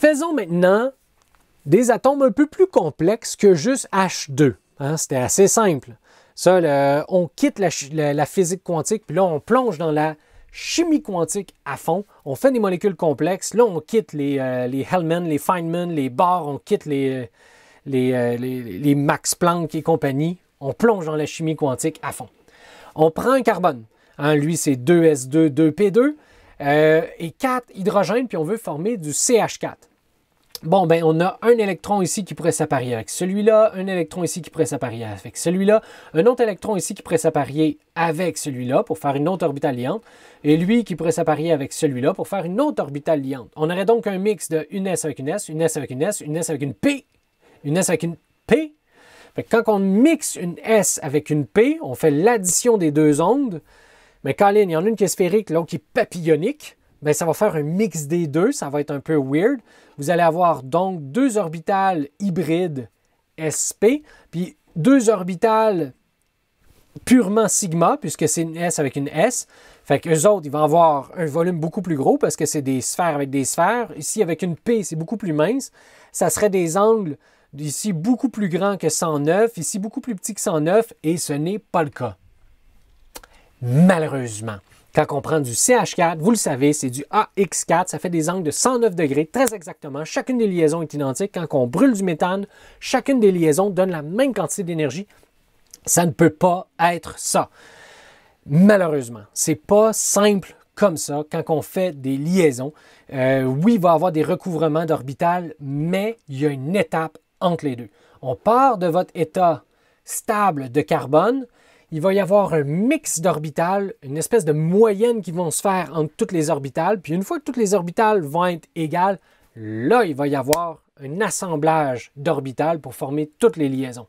Faisons maintenant des atomes un peu plus complexes que juste H2. Hein? C'était assez simple. Ça, on quitte la physique quantique, puis là, on plonge dans la chimie quantique à fond. On fait des molécules complexes. Là, on quitte les Hellman, les Feynman, les Bohr, on quitte les Max Planck et compagnie. On plonge dans la chimie quantique à fond. On prend un carbone. Hein, lui, c'est 2s2, 2p2 et 4 hydrogènes, puis on veut former du CH4. Bon, ben on a un électron ici qui pourrait s'apparier avec celui-là, un électron ici qui pourrait s'apparier avec celui-là, un autre électron ici qui pourrait s'apparier avec celui-là pour faire une autre orbitale liante, et lui qui pourrait s'apparier avec celui-là pour faire une autre orbitale liante. On aurait donc un mix de une S avec une S, une S avec une S, une S avec une P, une S avec une P. Fait que quand on mixe une S avec une P, on fait l'addition des deux ondes. Mais Colin, il y en a une qui est sphérique, l'autre qui est papillonique. Bien, ça va faire un mix des deux, ça va être un peu weird. Vous allez avoir donc deux orbitales hybrides sp, puis deux orbitales purement sigma, puisque c'est une S avec une S. Fait qu'eux autres, ils vont avoir un volume beaucoup plus gros parce que c'est des sphères avec des sphères. Ici, avec une P, c'est beaucoup plus mince. Ça serait des angles ici beaucoup plus grands que 109, ici beaucoup plus petits que 109, et ce n'est pas le cas. Malheureusement, quand on prend du CH4, vous le savez, c'est du AX4, ça fait des angles de 109 degrés, très exactement. Chacune des liaisons est identique. Quand on brûle du méthane, chacune des liaisons donne la même quantité d'énergie. Ça ne peut pas être ça. Malheureusement, c'est pas simple comme ça quand on fait des liaisons. Oui, il va y avoir des recouvrements d'orbitales, mais il y a une étape entre les deux. On part de votre état stable de carbone. Il va y avoir un mix d'orbitales, une espèce de moyenne qui vont se faire entre toutes les orbitales. Puis une fois que toutes les orbitales vont être égales, là, il va y avoir un assemblage d'orbitales pour former toutes les liaisons.